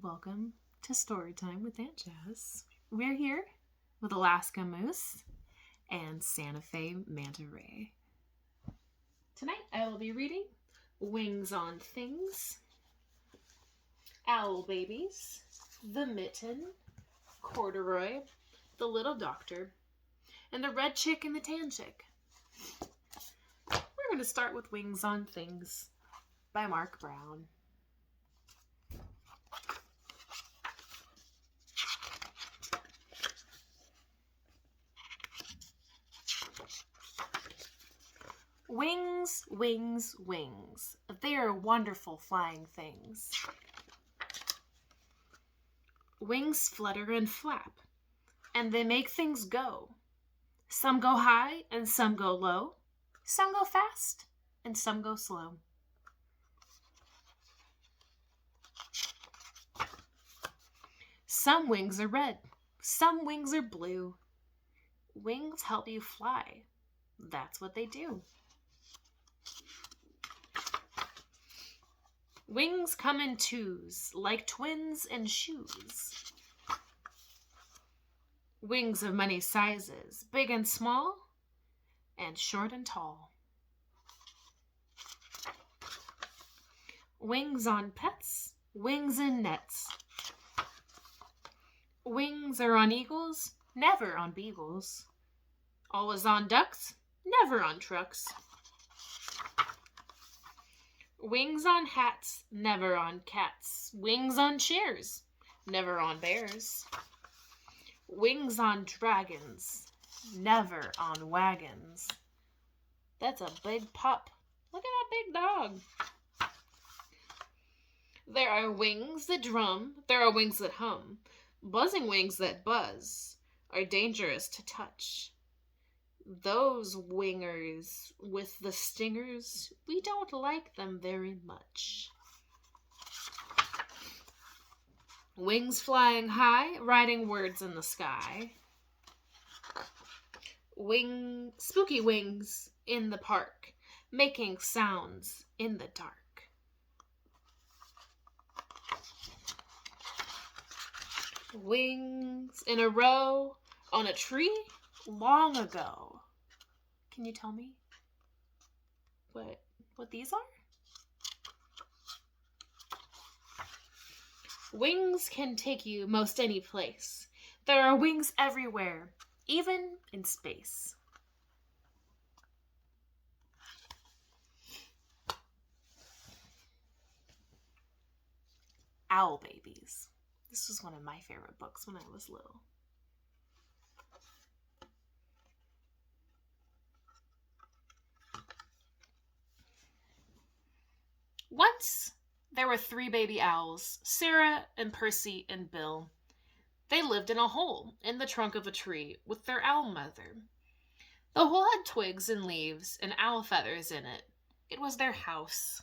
welcome to Storytime with Aunt Jas. We're here with Alaska Moose and Santa Fe Manta Ray. Tonight I will be reading Wings on Things, Owl Babies, The Mitten, Corduroy, The Little Doctor, and The Red Chick and the Tan Chick. We're going to start with Wings on Things by Mark Brown. Wings, wings, wings. They are wonderful flying things. Wings flutter and flap, and they make things go. Some go high and some go low. Some go fast and some go slow. Some wings are red, some wings are blue. Wings help you fly. That's what they do. Wings come in twos, like twins in shoes. Wings of many sizes, big and small, and short and tall. Wings on pets, wings in nets. Wings are on eagles, never on beagles. Always on ducks, never on trucks. Wings on hats, never on cats. Wings on chairs, never on bears. Wings on dragons, never on wagons. That's a big pup. Look at that big dog. There are wings that drum, there are wings that hum. Buzzing wings that buzz are dangerous to touch. Those wingers with the stingers, we don't like them very much. Wings flying high, writing words in the sky. Spooky wings in the park, making sounds in the dark. Wings in a row on a tree long ago. Can you tell me what these are? Wings can take you most any place. There are wings everywhere, even in space. Owl Babies. This was one of my favorite books when I was little. Once, there were 3 baby owls, Sarah and Percy and Bill. They lived in a hole in the trunk of a tree with their owl mother. The hole had twigs and leaves and owl feathers in it. It was their house.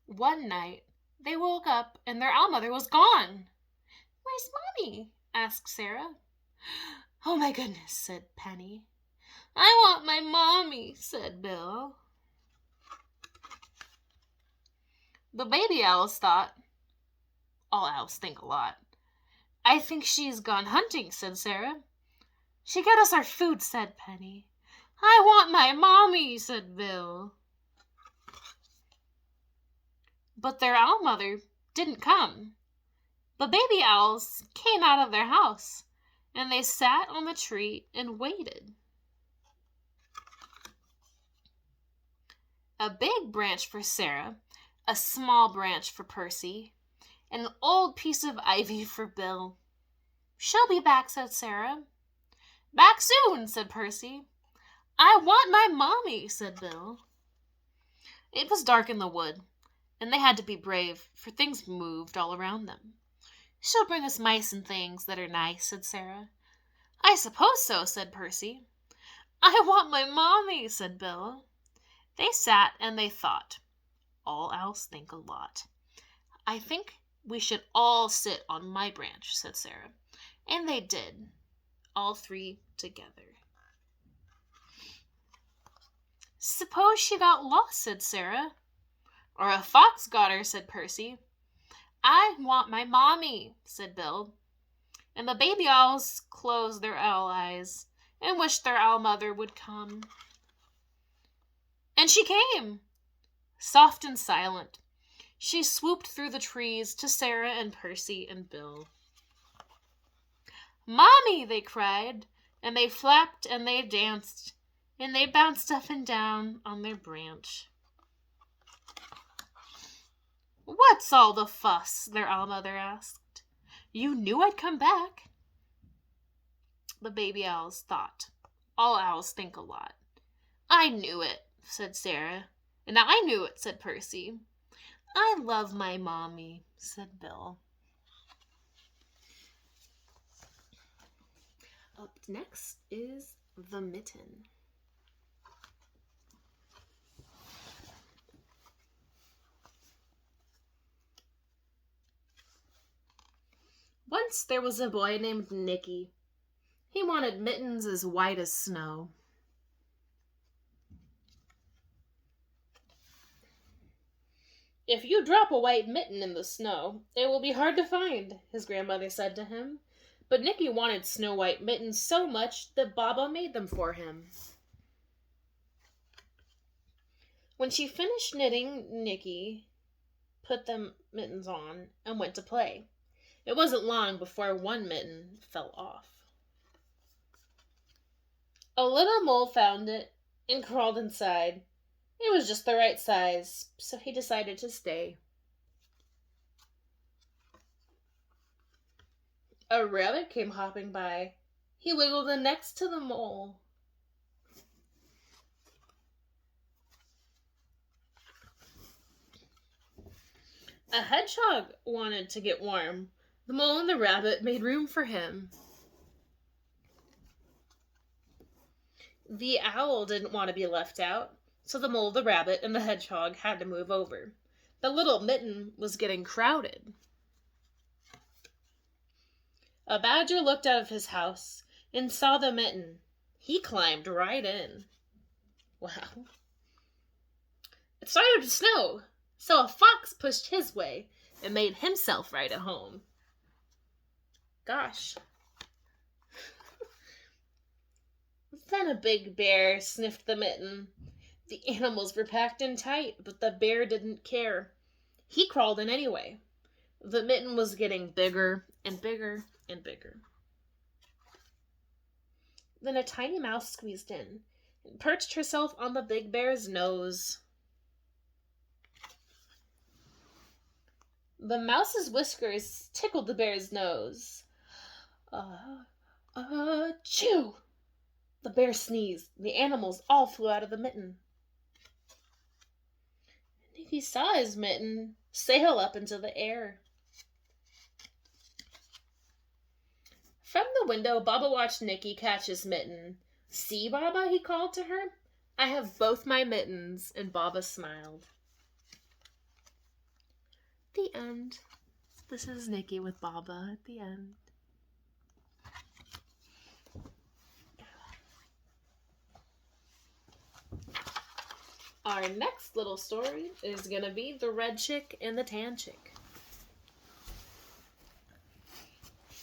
One night, they woke up and their owl mother was gone. "Where's Mommy?" asked Sarah. "Oh my goodness," said Penny. "I want my mommy," said Bill. The baby owls thought. All owls think a lot. "I think she's gone hunting," said Sarah. "She got us our food," said Penny. "I want my mommy," said Bill. But their owl mother didn't come. The baby owls came out of their house, and they sat on the tree and waited. A big branch for Sarah, a small branch for Percy, and an old piece of ivy for Bill. "She'll be back," said Sarah. "Back soon," said Percy. "I want my mommy," said Bill. It was dark in the wood, and they had to be brave, for things moved all around them. "She'll bring us mice and things that are nice," said Sarah. "I suppose so," said Percy. "I want my mommy," said Bill. They sat and they thought. All owls think a lot. "I think we should all sit on my branch," said Sarah. And they did, all 3 together. Suppose she got lost, said Sarah. Or a fox got her, said Percy. I want my mommy, said Bill. And the baby owls closed their owl eyes and wished their owl mother would come. And she came, soft and silent. She swooped through the trees to Sarah and Percy and Bill. Mommy, they cried, and they flapped and they danced, and they bounced up and down on their branch. What's all the fuss? Their owl mother asked. You knew I'd come back. The baby owls thought. All owls think a lot. I knew it, said Sarah. And I knew it, said Percy. I love my mommy, said Bill. Up next is the mitten. Once there was a boy named Nicky. He wanted mittens as white as snow. If you drop a white mitten in the snow, it will be hard to find, his grandmother said to him. But Nicky wanted snow-white mittens so much that Baba made them for him. When she finished knitting, Nicky put the mittens on and went to play. It wasn't long before one mitten fell off. A little mole found it and crawled inside. It was just the right size, so he decided to stay. A rabbit came hopping by. He wiggled in next to the mole. A hedgehog wanted to get warm. The mole and the rabbit made room for him. The owl didn't want to be left out, so the mole, the rabbit, and the hedgehog had to move over. The little mitten was getting crowded. A badger looked out of his house and saw the mitten. He climbed right in. Wow. It started to snow, so a fox pushed his way and made himself right at home. Gosh. Then a big bear sniffed the mitten. The animals were packed in tight, but the bear didn't care. He crawled in anyway. The mitten was getting bigger and bigger and bigger. Then a tiny mouse squeezed in and perched herself on the big bear's nose. The mouse's whiskers tickled the bear's nose. Achoo! The bear sneezed. The animals all flew out of the mitten. Nicky saw his mitten sail up into the air. From the window, Baba watched Nicky catch his mitten. See, Baba, he called to her. I have both my mittens, and Baba smiled. The end. This is Nicky with Baba at the end. Our next little story is going to be The Red Chick and the Tan Chick.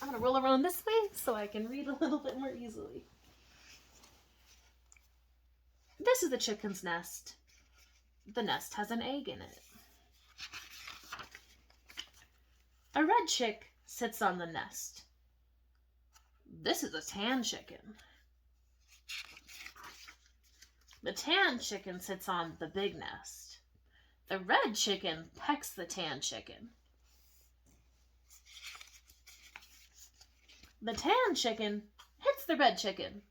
I'm going to roll around this way so I can read a little bit more easily. This is the chicken's nest. The nest has an egg in it. A red chick sits on the nest. This is a tan chicken. The tan chicken sits on the big nest. The red chicken pecks the tan chicken. The tan chicken hits the red chicken.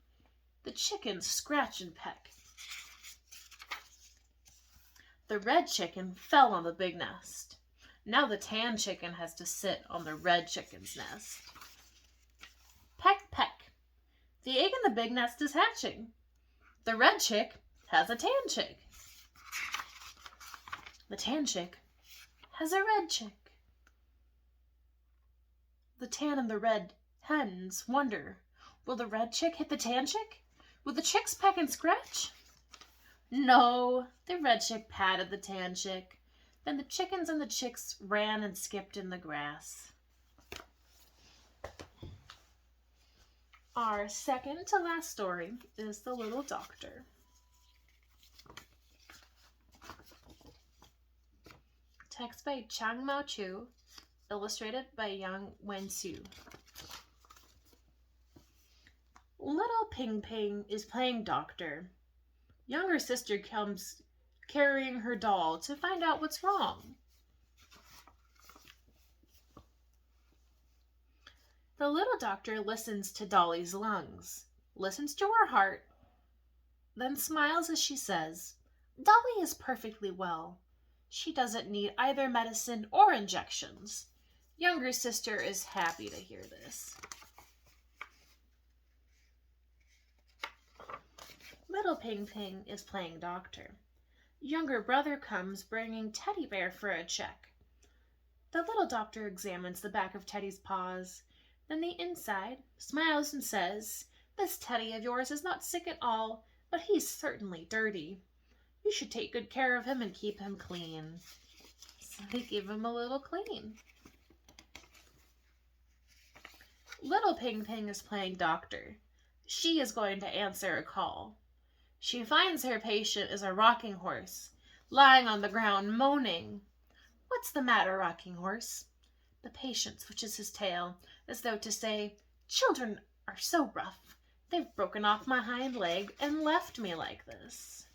The chickens scratch and peck. The red chicken fell on the big nest. Now the tan chicken has to sit on the red chicken's nest. Peck, peck. The egg in the big nest is hatching. The red chick has a tan chick. The tan chick has a red chick. The tan and the red hens wonder, will the red chick hit the tan chick? Will the chicks peck and scratch? No, the red chick patted the tan chick. Then the chickens and the chicks ran and skipped in the grass. Our second to last story is The Little Doctor. Text by Chang Mao Chu, illustrated by Yang Wen-su. Little Ping Ping is playing doctor. Younger sister comes carrying her doll to find out what's wrong. The little doctor listens to Dolly's lungs, listens to her heart, then smiles as she says, "Dolly is perfectly well. She doesn't need either medicine or injections." Younger sister is happy to hear this. Little Ping Ping is playing doctor. Younger brother comes bringing Teddy Bear for a check. The little doctor examines the back of Teddy's paws, then the inside, smiles and says, "This Teddy of yours is not sick at all, but he's certainly dirty. You should take good care of him and keep him clean." So they give him a little clean. Little Ping Ping is playing doctor. She is going to answer a call. She finds her patient is a rocking horse, lying on the ground moaning. "What's the matter, rocking horse?" The patient switches his tail, as though to say, "Children are so rough. They've broken off my hind leg and left me like this."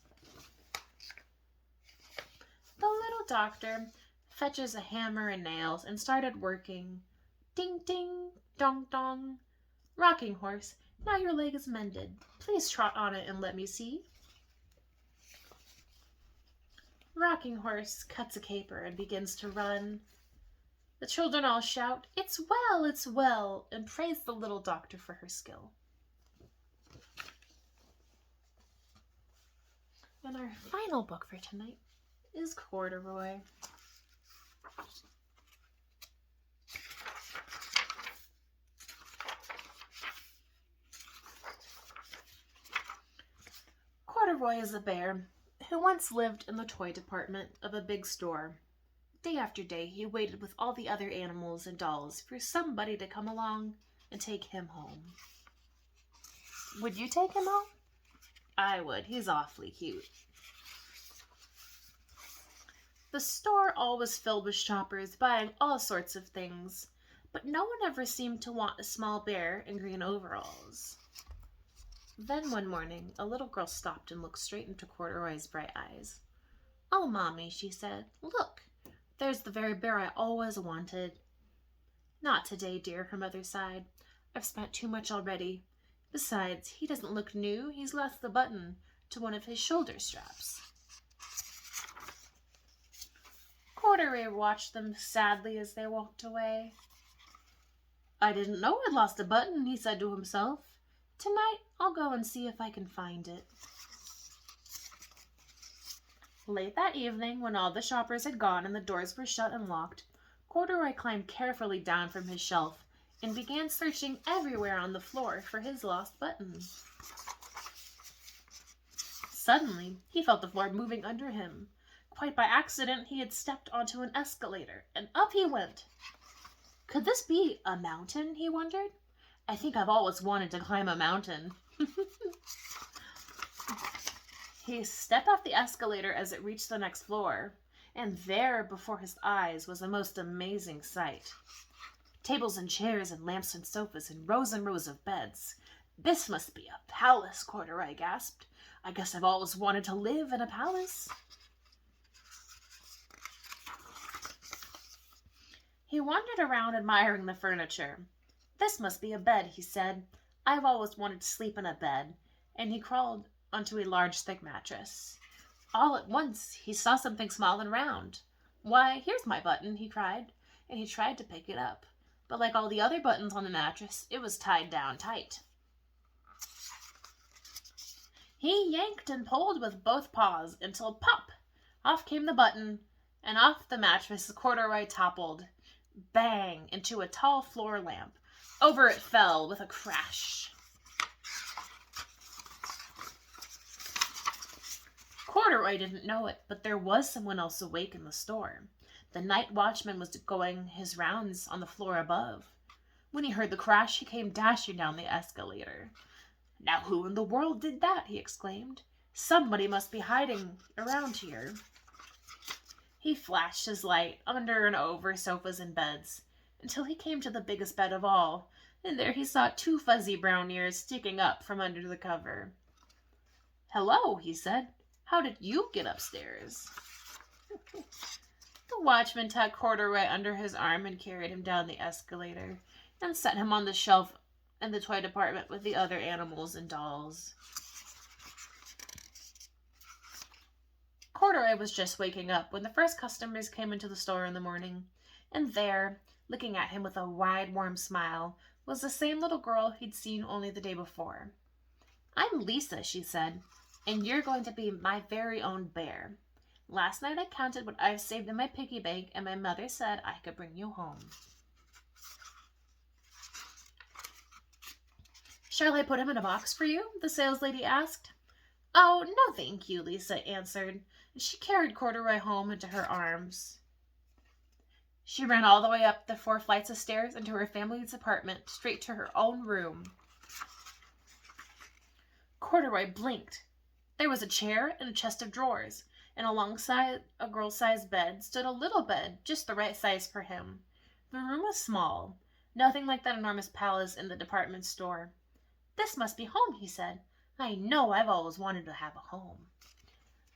The little doctor fetches a hammer and nails and started working. Ding, ding, dong, dong. "Rocking horse, now your leg is mended. Please trot on it and let me see." Rocking horse cuts a caper and begins to run. The children all shout, it's well," and praise the little doctor for her skill. And our final book for tonight is Corduroy. Corduroy is a bear who once lived in the toy department of a big store. Day after day, he waited with all the other animals and dolls for somebody to come along and take him home. Would you take him home? I would. He's awfully cute. The store always filled with shoppers buying all sorts of things, but no one ever seemed to want a small bear in green overalls. Then one morning, a little girl stopped and looked straight into Corduroy's bright eyes. "Oh, Mommy," she said, "look. There's the very bear I always wanted." "Not today, dear," her mother sighed. "I've spent too much already. Besides, he doesn't look new. He's lost the button to one of his shoulder straps." Corduroy watched them sadly as they walked away. "I didn't know I'd lost a button," he said to himself. "Tonight, I'll go and see if I can find it." Late that evening, when all the shoppers had gone and the doors were shut and locked, Corduroy climbed carefully down from his shelf and began searching everywhere on the floor for his lost button. Suddenly, he felt the floor moving under him. Quite by accident, he had stepped onto an escalator, and up he went. Could this be a mountain, he wondered? I think I've always wanted to climb a mountain. He stepped off the escalator as it reached the next floor, and there before his eyes was a most amazing sight. Tables and chairs and lamps and sofas and rows of beds. "This must be a palace," Corduroy gasped. "I guess I've always wanted to live in a palace." He wandered around admiring the furniture. "This must be a bed," he said. "I've always wanted to sleep in a bed," and he crawled onto a large thick mattress. All at once he saw something small and round. "Why, here's my button," he cried, and he tried to pick it up. But like all the other buttons on the mattress, it was tied down tight. He yanked and pulled with both paws until pop! Off came the button, and off the mattress Corduroy toppled, bang, into a tall floor lamp. Over it fell with a crash. Corduroy didn't know it, but there was someone else awake in the store. The night watchman was going his rounds on the floor above. When he heard the crash, he came dashing down the escalator. "Now who in the world did that?" he exclaimed. "Somebody must be hiding around here." He flashed his light under and over sofas and beds, until he came to the biggest bed of all, and there he saw two fuzzy brown ears sticking up from under the cover. "Hello," he said. "How did you get upstairs?" The watchman tucked Corduroy under his arm and carried him down the escalator and set him on the shelf in the toy department with the other animals and dolls. Corduroy was just waking up when the first customers came into the store in the morning, and there, looking at him with a wide, warm smile, was the same little girl he'd seen only the day before. "I'm Lisa," she said, "and you're going to be my very own bear. Last night I counted what I've saved in my piggy bank, and my mother said I could bring you home." "Shall I put him in a box for you?" the saleslady asked. "Oh, no, thank you," Lisa answered, and she carried Corduroy home into her arms. She ran all the way up the 4 flights of stairs into her family's apartment, straight to her own room. Corduroy blinked. There was a chair and a chest of drawers, and alongside a girl-sized bed stood a little bed, just the right size for him. The room was small, nothing like that enormous palace in the department store. "This must be home," he said. "I know I've always wanted to have a home."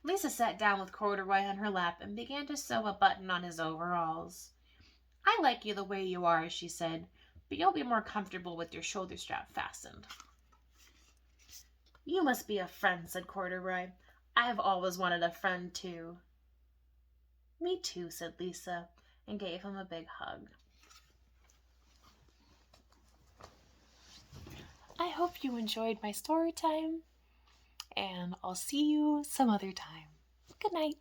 Lisa sat down with Corduroy on her lap and began to sew a button on his overalls. "I like you the way you are," she said, "but you'll be more comfortable with your shoulder strap fastened." "You must be a friend," said Corduroy. "I've always wanted a friend, too." "Me too," said Lisa, and gave him a big hug. I hope you enjoyed my story time, and I'll see you some other time. Good night.